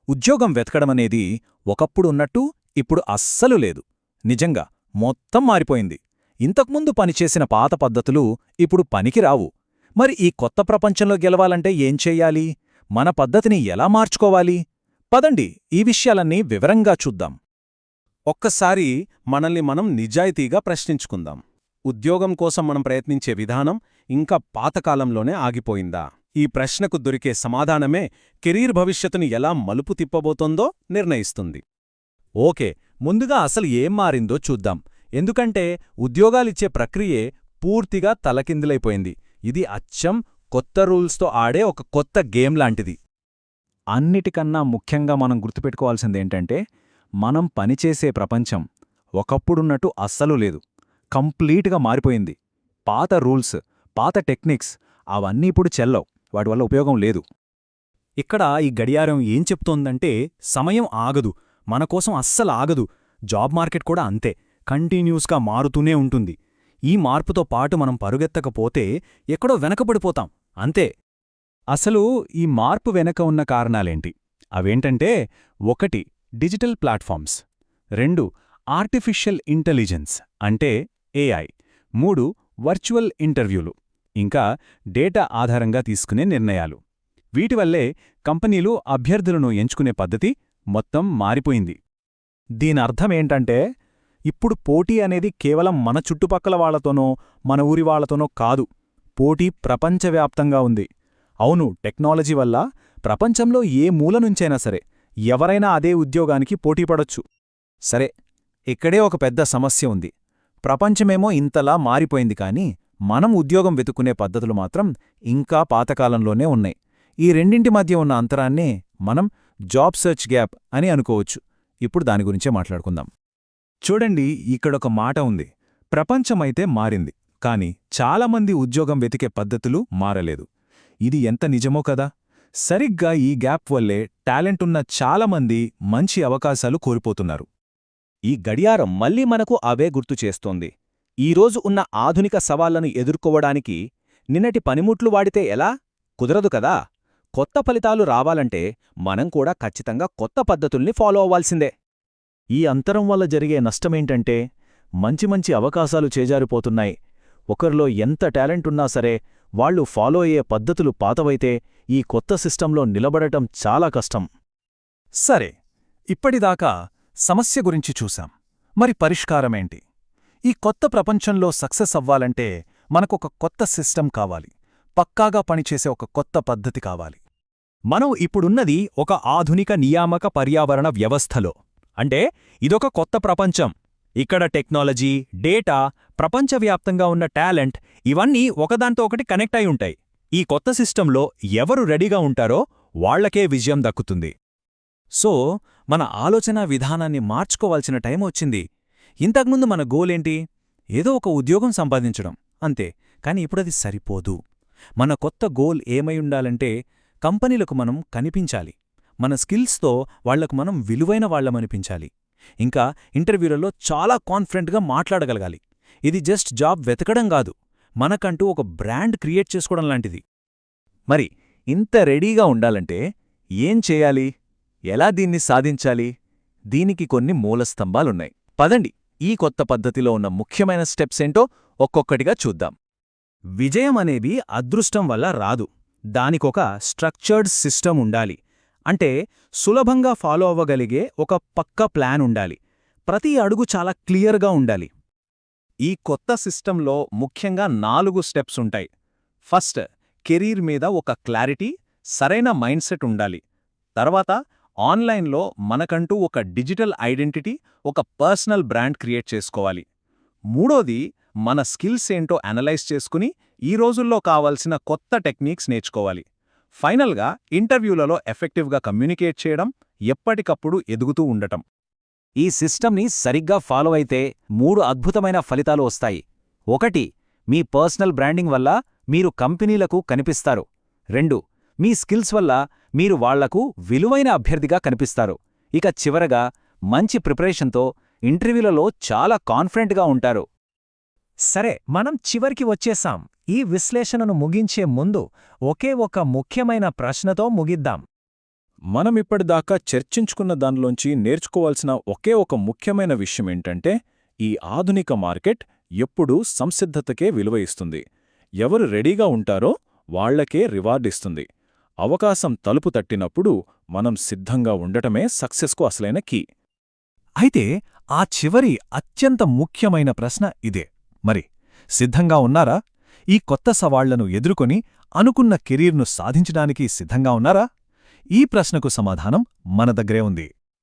ఉద్యోగం వెతకడమనేది ఒకప్పుడున్నట్టు ఇప్పుడు అస్సలు లేదు. నిజంగా మొత్తం మారిపోయింది. ఇంతకుముందు పనిచేసిన పాత పద్ధతులు ఇప్పుడు పనికిరావు. మరి ఈ కొత్త ప్రపంచంలో గెలవాలంటే ఏం చెయ్యాలి? మన పద్ధతిని ఎలా మార్చుకోవాలి? పదండి ఈ విషయాలన్నీ వివరంగా చూద్దాం. ఒక్కసారి మనల్ని మనం నిజాయితీగా ప్రశ్నించుకుందాం. ఉద్యోగం కోసం మనం ప్రయత్నించే విధానం ఇంకా పాతకాలంలోనే ఆగిపోయిందా? ఈ ప్రశ్నకు దొరికే సమాధానమే కెరీర్ భవిష్యత్తుని ఎలా మలుపు తిప్పబోతోందో నిర్ణయిస్తుంది. ఓకే, ముందుగా అసలు ఏం మారిందో చూద్దాం. ఎందుకంటే ఉద్యోగాలిచ్చే ప్రక్రియే పూర్తిగా తలకిందులైపోయింది. ఇది అచ్చం కొత్త రూల్స్తో ఆడే ఒక కొత్త గేమ్ లాంటిది. అన్నిటికన్నా ముఖ్యంగా మనం గుర్తుపెట్టుకోవాల్సిందేంటంటే, మనం పనిచేసే ప్రపంచం ఒకప్పుడున్నట్టు అస్సలు లేదు. కంప్లీట్గా మారిపోయింది. పాత రూల్స్, పాత టెక్నిక్స్ అవన్నీ ఇప్పుడు చెల్లవు. వాటి వల్ల ఉపయోగం లేదు. ఇక్కడ ఈ గడియారం ఏం చెప్తోందంటే, సమయం ఆగదు, మనకోసం అస్సలు ఆగదు. జాబ్ మార్కెట్ కూడా అంతే, కంటిన్యూస్గా మారుతూనే ఉంటుంది. ఈ మార్పుతో పాటు మనం పరుగెత్తకపోతే ఎక్కడో వెనకబడిపోతాం అంతే. అసలు ఈ మార్పు వెనక ఉన్న కారణాలేంటి? అవేంటంటే, 1 డిజిటల్ ప్లాట్ఫామ్స్, 2 ఆర్టిఫిషియల్ ఇంటెలిజెన్స్ అంటే ఏఐ, 3 వర్చువల్ ఇంటర్వ్యూలు, ఇంకా డేటా ఆధారంగా తీసుకునే నిర్ణయాలు. వీటివల్లే కంపెనీలు అభ్యర్థులను ఎంచుకునే పద్ధతి మొత్తం మారిపోయింది. దీనర్థమేంటంటే, ఇప్పుడు పోటీ అనేది కేవలం మన చుట్టుపక్కల వాళ్లతోనో మన ఊరి వాళ్లతోనో కాదు. పోటీ ప్రపంచవ్యాప్తంగా ఉంది. అవును, టెక్నాలజీ వల్ల ప్రపంచంలో ఏ మూలనుంచైనా సరే ఎవరైనా అదే ఉద్యోగానికి పోటీపడొచ్చు. సరే, ఇక్కడే ఒక పెద్ద సమస్య ఉంది. ప్రపంచమేమో ఇంతలా మారిపోయింది, కానీ మనం ఉద్యోగం వెతుక్కునే పద్ధతులు మాత్రం ఇంకా పాతకాలంలోనే ఉన్నాయి. ఈ రెండింటి మధ్య ఉన్న అంతరాన్నే మనం జాబ్ సెర్చ్ గ్యాప్ అని అనుకోవచ్చు. ఇప్పుడు దాని గురించే మాట్లాడుకుందాం. చూడండి, ఇక్కడొక మాట ఉంది. ప్రపంచమైతే మారింది, కాని చాలామంది ఉద్యోగం వెతికే పద్ధతులు మారలేదు. ఇది ఎంత నిజమో కదా. సరిగ్గా ఈ గ్యాప్ వల్లే టాలెంటున్న చాలామంది మంచి అవకాశాలు కోల్పోతున్నారు. ఈ గడియారం మళ్ళీ మనకు అవే గుర్తు చేస్తోంది. ఈరోజు ఉన్న ఆధునిక సవాళ్లను ఎదుర్కోవడానికి నిన్నటి పనిముట్లు వాడితే ఎలా? కుదరదు కదా. కొత్త ఫలితాలు రావాలంటే మనం కూడా ఖచ్చితంగా కొత్త పద్ధతుల్ని ఫాలో అవ్వాల్సిందే. ఈ అంతరం వల్ల జరిగే నష్టమేంటంటే, మంచి మంచి అవకాశాలు చేజారిపోతున్నాయి. ఒకరిలో ఎంత టాలెంటున్నా సరే వాళ్లు ఫాలో అయ్యే పద్ధతులు పాతవైతే ఈ కొత్త సిస్టంలో నిలబడటం చాలా కష్టం. సరే, ఇప్పటిదాకా సమస్య గురించి చూశాం. మరి పరిష్కారమేంటి? ఈ కొత్త ప్రపంచంలో సక్సెస్ అవ్వాలంటే మనకొక కొత్త సిస్టమ్ కావాలి. పక్కాగా పనిచేసే ఒక కొత్త పద్ధతి కావాలి. మనం ఇప్పుడున్నది ఒక ఆధునిక నియామక పర్యావరణ వ్యవస్థలో. అంటే ఇదొక కొత్త ప్రపంచం. ఇక్కడ టెక్నాలజీ, డేటా, ప్రపంచవ్యాప్తంగా ఉన్న టాలెంట్ ఇవన్నీ ఒకదాంతో ఒకటి కనెక్ట్ అయి ఉంటాయి. ఈ కొత్త సిస్టంలో ఎవరు రెడీగా ఉంటారో వాళ్లకే విజయం దక్కుతుంది. సో, మన ఆలోచనా విధానాన్ని మార్చుకోవాల్సిన టైం వచ్చింది. ఇంతకుముందు మన గోలేంటి? ఏదో ఒక ఉద్యోగం సంపాదించడం అంతే. కాని ఇప్పుడది సరిపోదు. మన కొత్త గోల్ ఏమై ఉండాలంటే, కంపెనీలకు మనం కనిపించాలి. మన స్కిల్స్తో వాళ్లకు మనం విలువైన వాళ్లమనిపించాలి. ఇంకా ఇంటర్వ్యూలలో చాలా కాన్ఫిడెంట్గా మాట్లాడగలగాలి. ఇది జస్ట్ జాబ్ వెతకడం కాదు, మనకంటూ ఒక బ్రాండ్ క్రియేట్ చేసుకోవడం లాంటిది. మరి ఇంత రెడీగా ఉండాలంటే ఏం చేయాలి? ఎలా దీన్ని సాధించాలి? దీనికి కొన్ని మూలస్తంభాలున్నాయి. పదండి, ఈ కొత్త పద్ధతిలో ఉన్న ముఖ్యమైన స్టెప్స్ ఏంటో ఒక్కొక్కటిగా చూద్దాం. విజయం అనేది అదృష్టం వల్ల రాదు. దానికొక స్ట్రక్చర్డ్ సిస్టమ్ ఉండాలి. అంటే సులభంగా ఫాలో అవ్వగలిగే ఒక పక్కా ప్లాన్ ఉండాలి. ప్రతి అడుగు చాలా క్లియర్గా ఉండాలి. ఈ కొత్త సిస్టంలో ముఖ్యంగా 4 స్టెప్స్ ఉంటాయి. ఫస్ట్, కెరీర్ మీద ఒక క్లారిటీ, సరైన మైండ్ సెట్ ఉండాలి. తర్వాత, ఆన్లైన్లో మనకంటూ ఒక డిజిటల్ ఐడెంటిటీ, ఒక పర్సనల్ బ్రాండ్ క్రియేట్ చేసుకోవాలి. మూడోది, మన స్కిల్స్ ఏంటో అనలైజ్ చేసుకుని ఈ రోజుల్లో కావాల్సిన కొత్త టెక్నిక్స్ నేర్చుకోవాలి. ఫైనల్గా, ఇంటర్వ్యూలలో ఎఫెక్టివ్గా కమ్యూనికేట్ చేయడం, ఎప్పటికప్పుడు ఎదుగుతూ ఉండటం. ఈ సిస్టమ్ని సరిగ్గా ఫాలో అయితే 3 అద్భుతమైన ఫలితాలు వస్తాయి. 1, మీ పర్సనల్ బ్రాండింగ్ వల్ల మీరు కంపెనీలకు కనిపిస్తారు. 2, మీ స్కిల్స్ వల్ల మీరు వాళ్లకు విలువైన అభ్యర్థిగా కనిపిస్తారు. ఇక చివరగా, మంచి ప్రిపరేషన్తో ఇంటర్వ్యూలలో చాలా కాన్ఫిడెంట్గా ఉంటారు. సరే, మనం చివరికి వచ్చేశాం. ఈ విశ్లేషణను ముగించే ముందు ఒకే ఒక ముఖ్యమైన ప్రశ్నతో ముగిద్దాం. మనమిప్పటిదాకా చర్చించుకున్న దానిలోంచి నేర్చుకోవాల్సిన ఒకే ఒక ముఖ్యమైన విషయమేంటంటే ఈ ఆధునిక మార్కెట్ ఎప్పుడూ సంసిద్ధతకే విలువ ఇస్తుంది. ఎవరు రెడీగా ఉంటారో వాళ్లకే రివార్డ్ ఇస్తుంది. అవకాశం తలుపు తట్టినప్పుడు మనం సిద్ధంగా ఉండటమే సక్సెస్కు అసలైన కీ. అయితే ఆ చివరి అత్యంత ముఖ్యమైన ప్రశ్న ఇదే. మరి సిద్ధంగా ఉన్నారా? ఈ కొత్త సవాళ్లను ఎదుర్కొని అనుకున్న కెరీర్ను సాధించడానికి సిద్ధంగా ఉన్నారా? ఈ ప్రశ్నకు సమాధానం మన దగ్గరే ఉంది.